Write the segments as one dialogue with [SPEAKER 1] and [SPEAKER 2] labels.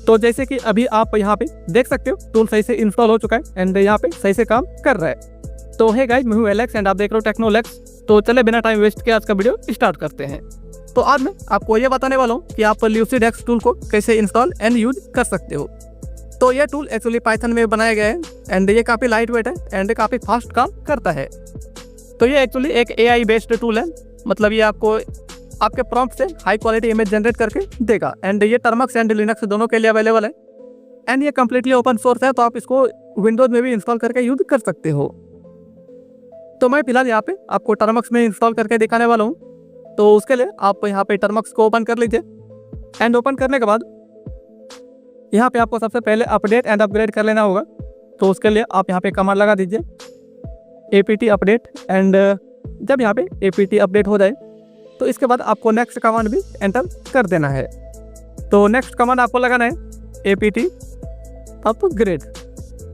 [SPEAKER 1] तो जैसे कि अभी आप यहाँ पे देख सकते हो टूल सही से इंस्टॉल हो चुका है एंड यहाँ पे सही से काम कर रहा है। तो है गाइस, मैं हूँ एलेक्स एंड आप देख रहे हो टेक्नोलेक्स। तो चले बिना टाइम वेस्ट के आज का वीडियो स्टार्ट करते हैं। तो आज मैं आपको ये बताने वाला हूँ कि आप LucidX टूल को कैसे इंस्टॉल एंड यूज कर सकते हो। तो ये टूल एक्चुअली पाइथन में बनाया गया है एंड ये काफ़ी लाइट वेट है एंड काफ़ी फास्ट काम करता है। तो ये एक्चुअली एक AI बेस्ड टूल है, मतलब ये आपको आपके प्रॉम्प्ट से हाई क्वालिटी इमेज जनरेट करके देगा एंड ये टर्मक्स एंड लिनक्स दोनों के लिए अवेलेबल है एंड ये कम्प्लीटली ओपन सोर्स है, तो आप इसको विंडोज में भी इंस्टॉल करके यूज कर सकते हो। तो मैं फिलहाल यहाँ पे आपको टर्मक्स में इंस्टॉल करके दिखाने वाला हूँ। तो उसके लिए आप यहाँ पे टर्मक्स को ओपन कर लीजिए एंड ओपन करने के बाद यहाँ पे आपको सबसे पहले अपडेट एंड अपग्रेड कर लेना होगा। तो उसके लिए आप यहाँ पे कमांड लगा दीजिए apt अपडेट एंड जब यहाँ पे apt अपडेट हो जाए तो इसके बाद आपको नेक्स्ट कमांड भी एंटर कर देना है। तो नेक्स्ट कमांड आपको लगाना है apt अपग्रेड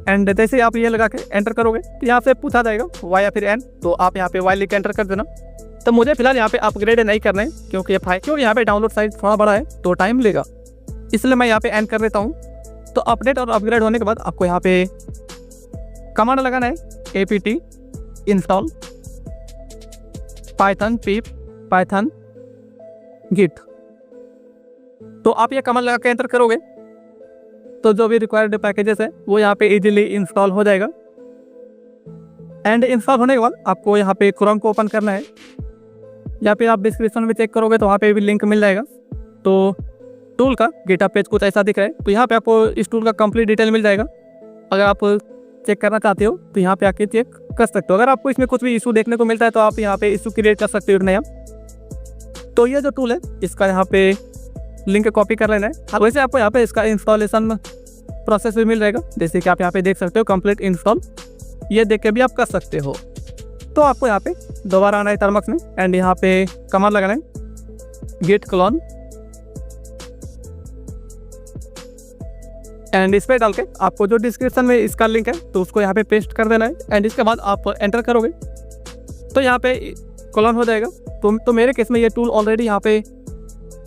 [SPEAKER 1] एंड जैसे ही आप ये लगा के एंटर करोगे तो यहाँ से पूछा जाएगा वाई या फिर एन, तो आप यहाँ पे वाई लिख के एंटर कर देना। तो मुझे फिलहाल यहाँ पे अपग्रेड नहीं करना है क्योंकि यहाँ पे डाउनलोड साइज थोड़ा बड़ा है तो टाइम लेगा, इसलिए मैं यहाँ पे एंड कर देता हूँ। तो अपडेट और अपग्रेड होने के बाद आपको यहाँ पे कमांड लगाना है apt इंस्टॉल पाइथन पिप पाइथन गिट। तो आप ये कमांड लगा के एंटर करोगे तो जो भी रिक्वायर्ड पैकेजेस है वो यहाँ पे इजीली इंस्टॉल हो जाएगा एंड इंस्टॉल होने के बाद आपको यहाँ पे क्रोम को ओपन करना है, या फिर आप डिस्क्रिप्शन में चेक करोगे तो वहाँ पे भी लिंक मिल जाएगा। तो टूल का गिटहब पेज कुछ ऐसा दिख रहा है, तो यहाँ पे आपको इस टूल का कंप्लीट डिटेल मिल जाएगा। अगर आप चेक करना चाहते हो तो यहाँ पे आके चेक कर सकते हो। अगर आपको इसमें कुछ भी इशू देखने को मिलता है तो आप यहाँ पे इशू क्रिएट कर सकते हो नया। तो ये जो टूल है इसका यहाँ पे लिंक कॉपी कर लेना है। वैसे आपको यहाँ पे इसका इंस्टॉलेशन प्रोसेस भी मिल जाएगा, जैसे कि आप यहाँ पे देख सकते हो कंप्लीट इंस्टॉल, ये देख के भी आप कर सकते हो। तो आपको यहाँ पे दोबारा आना है टर्मक्स में एंड यहाँ पे कमांड लगाना है git clone एंड इस पर डाल के आपको जो डिस्क्रिप्शन में इसका लिंक है तो उसको यहाँ पे पेस्ट कर देना है एंड इसके बाद आप एंटर करोगे तो यहाँ पे कॉलन हो जाएगा। तो मेरे केस में ये टूल ऑलरेडी यहाँ पे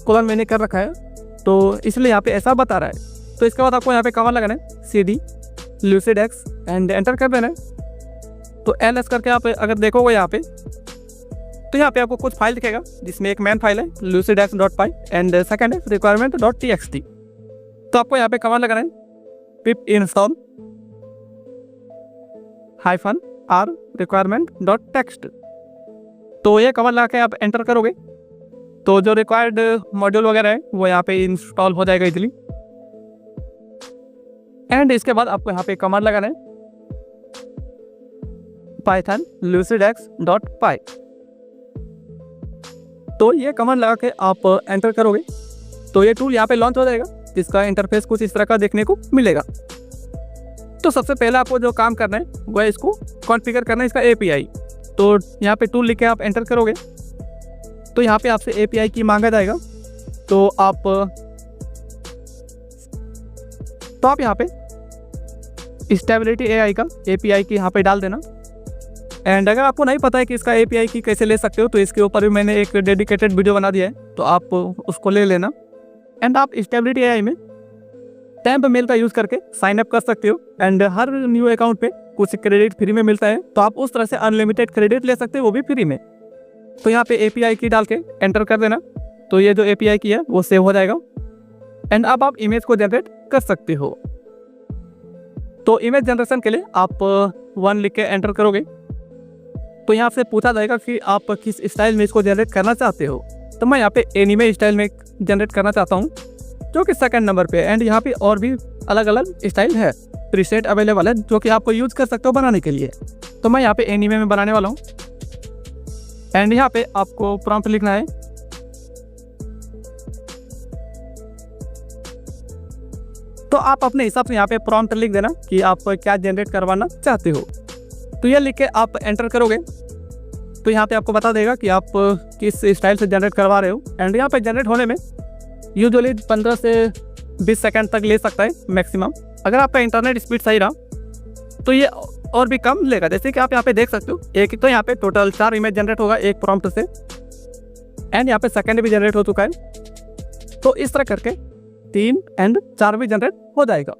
[SPEAKER 1] कॉलन मैंने कर रखा है, तो इसलिए यहाँ पे ऐसा बता रहा है। तो इसके बाद आपको यहाँ पे कमांड लगाना है cd LucidX एंड एंटर कर देना है। तो ls करके आप अगर देखोगे यहाँ पे तो यहाँ पे आपको कुछ फाइल दिखेगा जिसमें एक मेन फाइल है lucidx.py एंड सेकंड है requirement.txt। तो आपको यहाँ पे कमांड लगाना है pip install -r requirement.txt। तो ये कमांड लगा के आप एंटर करोगे तो जो रिक्वायर्ड मॉड्यूल वगैरह है वो यहाँ पे इंस्टॉल हो जाएगा इजीली एंड इसके बाद आपको यहाँ पे कमांड लगाना है python lucidx.py। तो ये कमांड लगा के आप एंटर करोगे तो ये टूल यहाँ पे लॉन्च हो जाएगा, जिसका इंटरफेस कुछ इस तरह का देखने को मिलेगा। तो सबसे पहले आपको जो काम करना है वो है इसको कॉन्फ़िगर करना है इसका API। तो यहाँ पे टूल लिख के आप एंटर करोगे तो यहाँ पे आपसे API की मांगा जाएगा। तो आप यहाँ पे स्टेबिलिटी AI का API की यहाँ पे डाल देना एंड अगर आपको नहीं पता है कि इसका API की कैसे ले सकते हो तो इसके ऊपर भी मैंने एक डेडिकेटेड वीडियो बना दिया है, तो आप उसको ले लेना एंड आप स्टेबिलिटी AI में टैम्प मेल का यूज़ करके साइन अप कर सकते हो एंड हर न्यू अकाउंट पे कुछ क्रेडिट फ्री में मिलता है, तो आप उस तरह से अनलिमिटेड क्रेडिट ले सकते हो, वो भी फ्री में। तो यहाँ पे API की डाल के एंटर कर देना, तो ये जो API की है वो सेव हो जाएगा एंड अब आप इमेज को जनरेट कर सकते हो। तो इमेज जनरेशन के लिए आप 1 लिख के एंटर करोगे तो यहाँ से पूछा जाएगा कि आप किस स्टाइल में इसको जनरेट करना चाहते हो। तो मैं यहाँ पे एनीमे स्टाइल में जनरेट करना चाहता हूँ जो कि सेकंड नंबर पे एंड यहाँ पे और भी अलग अलग स्टाइल है, प्रीसेट अवेलेबल है जो कि आपको यूज़ कर सकते हो बनाने के लिए। तो मैं यहाँ पे एनीमे में बनाने वाला हूँ एंड यहाँ पे आपको प्रॉम्प्ट लिखना है तो आप अपने हिसाब से यहाँ पे प्रॉम्प्ट लिख देना कि आप क्या जनरेट करवाना चाहते हो। तो ये लिख के आप एंटर करोगे तो यहाँ पे आपको बता देगा कि आप किस स्टाइल से जनरेट करवा रहे हो एंड यहाँ पे जनरेट होने में यूजुअली 15 से 20 सेकंड तक ले सकता है मैक्सिमम। अगर आपका इंटरनेट स्पीड सही रहा तो ये और भी कम लेगा, जैसे कि आप यहाँ पे देख सकते हो। एक तो यहाँ पे टोटल 4 इमेज जनरेट होगा एक प्रॉम्प्ट से एंड यहाँ पे सेकंड भी जनरेट हो चुका है। तो इस तरह करके 3 एंड 4 भी जनरेट हो जाएगा।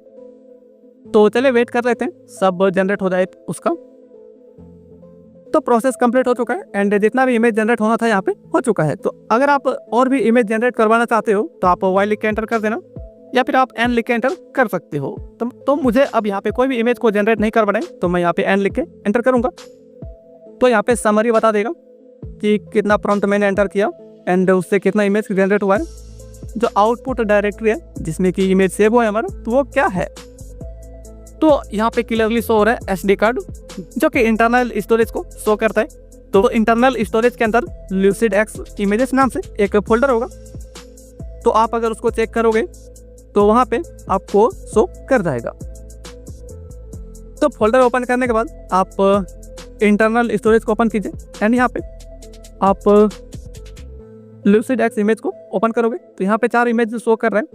[SPEAKER 1] तो चलिए वेट कर लेते हैं सब जनरेट हो जाए उसका। तो प्रोसेस कंप्लीट हो चुका है एंड जितना भी इमेज जनरेट होना था यहाँ पे हो चुका है। तो अगर आप और भी इमेज जनरेट करवाना चाहते हो तो आप y लिख के एंटर कर देना या फिर आप n लिख के एंटर कर सकते हो। तो मुझे अब यहाँ पे कोई भी इमेज को जनरेट नहीं करवाना है तो मैं यहाँ पे n लिख के एंटर करूँगा। तो यहाँ पे समरी बता देगा कि कितना प्रॉम्प्ट मैंने एंटर किया एंड उससे कितना इमेज जनरेट हुआ है। जो आउटपुट डायरेक्टरी है जिसमें कि इमेज सेव हुआ है हमारा, तो वो क्या है, तो यहाँ पे क्लियरली शो हो रहा है SD कार्ड, जो कि इंटरनल स्टोरेज को शो करता है। तो इंटरनल स्टोरेज के अंदर LucidX इमेजेस नाम से एक फोल्डर होगा। तो आप अगर उसको चेक करोगे तो वहाँ पे आपको शो कर जाएगा। तो फोल्डर ओपन करने के बाद आप इंटरनल स्टोरेज को ओपन कीजिए एंड यहाँ पे आप LucidX इमेज को ओपन करोगे तो यहाँ पे 4 इमेज शो कर रहे हैं,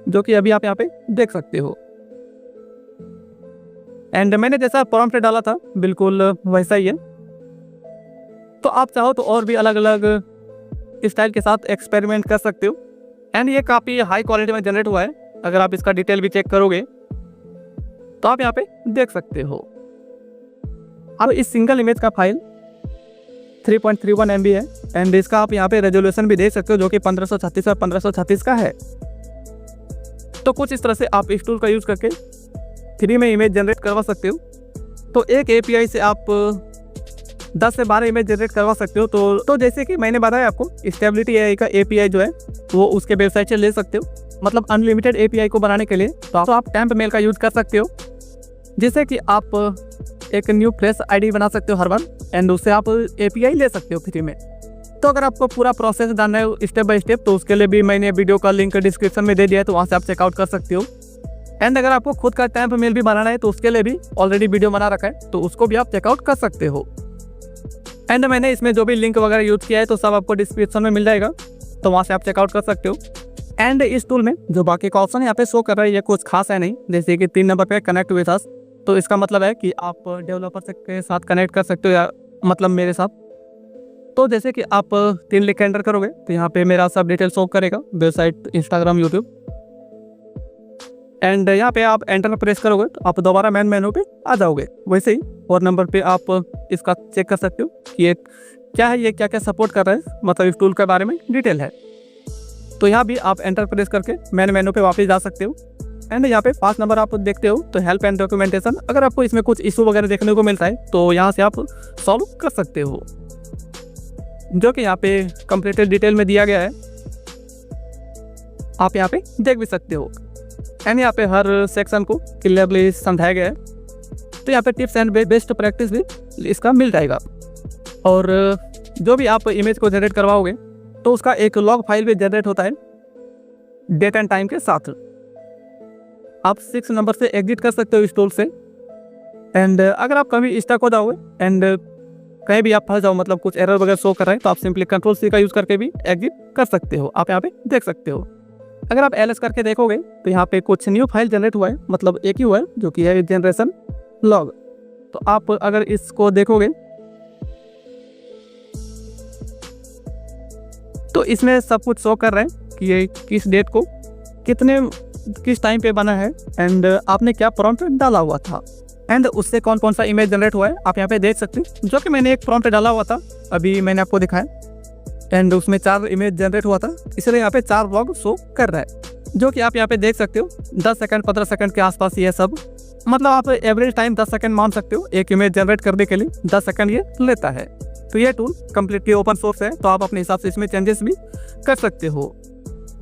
[SPEAKER 1] जो कि अभी आप यहाँ पे देख सकते हो। एंड मैंने जैसा प्रॉम्प्ट डाला था बिल्कुल वैसा ही है। तो आप चाहो तो और भी अलग अलग स्टाइल के साथ एक्सपेरिमेंट कर सकते हो एंड ये काफ़ी हाई क्वालिटी में जनरेट हुआ है। अगर आप इसका डिटेल भी चेक करोगे तो आप यहाँ पे देख सकते हो। अब इस सिंगल इमेज का फाइल 3.31 MB है एंड इसका आप यहाँ पे रेजोल्यूशन भी देख सकते हो, जो कि 1536 और 1536 का है। तो कुछ इस तरह से आप इस टूल का यूज़ करके फ्री में इमेज जनरेट करवा सकते हो। तो एक API से आप 10 से 12 इमेज जनरेट करवा सकते हो। तो जैसे कि मैंने बताया आपको, स्टेबिलिटी AI का API जो है वो उसके वेबसाइट से ले सकते हो। मतलब अनलिमिटेड API को बनाने के लिए तो आप टैम्प मेल का यूज़ कर सकते हो, जिससे कि आप एक न्यू फ्रेश ID बना सकते हो हर बार एंड उससे आप API ले सकते हो फ्री में। तो अगर आपको पूरा प्रोसेस जानना है स्टेप बाय स्टेप, तो उसके लिए भी मैंने वीडियो का लिंक डिस्क्रिप्शन में दे दिया है, तो वहाँ से आप चेकआउट कर सकते हो। एंड अगर आपको खुद का टैम्प मेल भी बनाना है तो उसके लिए भी ऑलरेडी वीडियो बना रखा है, तो उसको भी आप चेकआउट कर सकते हो। एंड मैंने इसमें जो भी लिंक वगैरह यूज़ किया है तो सब आपको डिस्क्रिप्शन में मिल जाएगा, तो वहाँ से आप चेकआउट कर सकते हो। एंड इस टूल में जो बाकी का ऑप्शन यहाँ पे शो कर रहा है ये कुछ खास है नहीं। जैसे कि 3 नंबर पे कनेक्ट विद अस, तो इसका मतलब है कि आप डेवलपर के साथ कनेक्ट कर सकते हो, या मतलब मेरे साथ। तो जैसे कि आप 3 लिख के एंटर करोगे तो यहाँ पे मेरा सब डिटेल शो करेगा, वेबसाइट, इंस्टाग्राम, यूट्यूब। एंड यहाँ पे आप एंटर प्रेस करोगे तो आप दोबारा मेन मेनू पे आ जाओगे। वैसे ही और नंबर पे आप इसका चेक कर सकते हो कि ये क्या है, ये क्या क्या सपोर्ट कर रहा है, मतलब इस टूल के बारे में डिटेल है। तो यहाँ भी आप एंटर प्रेस करके मेन मेनू पे वापस जा सकते हो। एंड यहाँ पे 5 नंबर आप देखते हो तो हेल्प एंड डॉक्यूमेंटेशन। अगर आपको इसमें कुछ इशू वगैरह देखने को मिलता है तो यहाँ से आप सॉल्व कर सकते हो, जो कि यहाँ पे कंप्लीटेड डिटेल में दिया गया है, आप यहाँ पे देख भी सकते हो। एंड यहाँ पे हर सेक्शन को क्लियरली समझाया गया है। तो यहाँ पे टिप्स एंड बेस्ट प्रैक्टिस भी इसका मिल जाएगा। और जो भी आप इमेज को जनरेट करवाओगे तो उसका एक लॉग फाइल भी जनरेट होता है डेट एंड टाइम के साथ। आप 6 नंबर से एग्जिट कर सकते हो इस टूल से। एंड अगर आप कभी स्टक हो जाओगे एंड कहीं भी आप फंस जाओ, मतलब कुछ एरर वगैरह शो कर रहे हैं, तो आप सिंपली Ctrl+C का यूज़ करके भी एग्जिट कर सकते हो। आप यहाँ पे देख सकते हो। अगर आप LS करके देखोगे तो यहाँ पे कुछ न्यू फाइल जनरेट हुआ है, मतलब एक ही हुआ है, जो कि है जनरेशन लॉग। तो आप अगर इसको देखोगे तो इसमें सब कुछ शो कर रहे हैं कि ये किस डेट को किस टाइम पे बना है एंड आपने क्या प्रॉम्प्ट डाला हुआ था एंड उससे कौन कौन सा इमेज जनरेट हुआ है आप यहाँ पे देख सकते हो। जो कि मैंने एक प्रॉम्प्ट डाला हुआ था, अभी मैंने आपको दिखाया एंड उसमें 4 इमेज जनरेट हुआ था, इसलिए यहाँ पे 4 व्लॉग शो कर रहा है, जो कि आप यहाँ पे देख सकते हो। 10 सेकंड 15 सेकंड के आसपास ये सब, मतलब आप एवरेज टाइम 10 सेकंड मान सकते हो। एक इमेज जनरेट करने के लिए 10 सेकंड ये लेता है। तो ये टूल कम्प्लीटली ओपन सोर्स है, तो आप अपने हिसाब से इसमें चेंजेस भी कर सकते हो।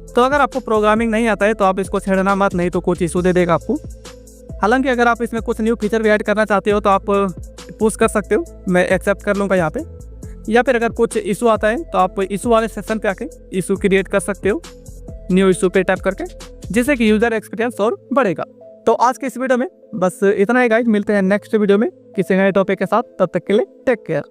[SPEAKER 1] तो अगर आपको प्रोग्रामिंग नहीं आता है तो आप इसको छेड़ना मत, नहीं तो कुछ इशू दे देगा आपको। हालांकि अगर आप इसमें कुछ न्यू फीचर भी ऐड करना चाहते हो तो आप पुश कर सकते हो, मैं एक्सेप्ट कर लूँगा यहाँ पे। या फिर अगर कुछ इशू आता है तो आप इशू वाले सेक्शन पे आके इशू क्रिएट कर सकते हो, न्यू इशू पे टैप करके, जिससे कि यूज़र एक्सपीरियंस और बढ़ेगा। तो आज के इस वीडियो में बस इतना ही गाइस, मिलते हैं नेक्स्ट वीडियो में किसी नए टॉपिक के साथ। तब तक के लिए टेक केयर।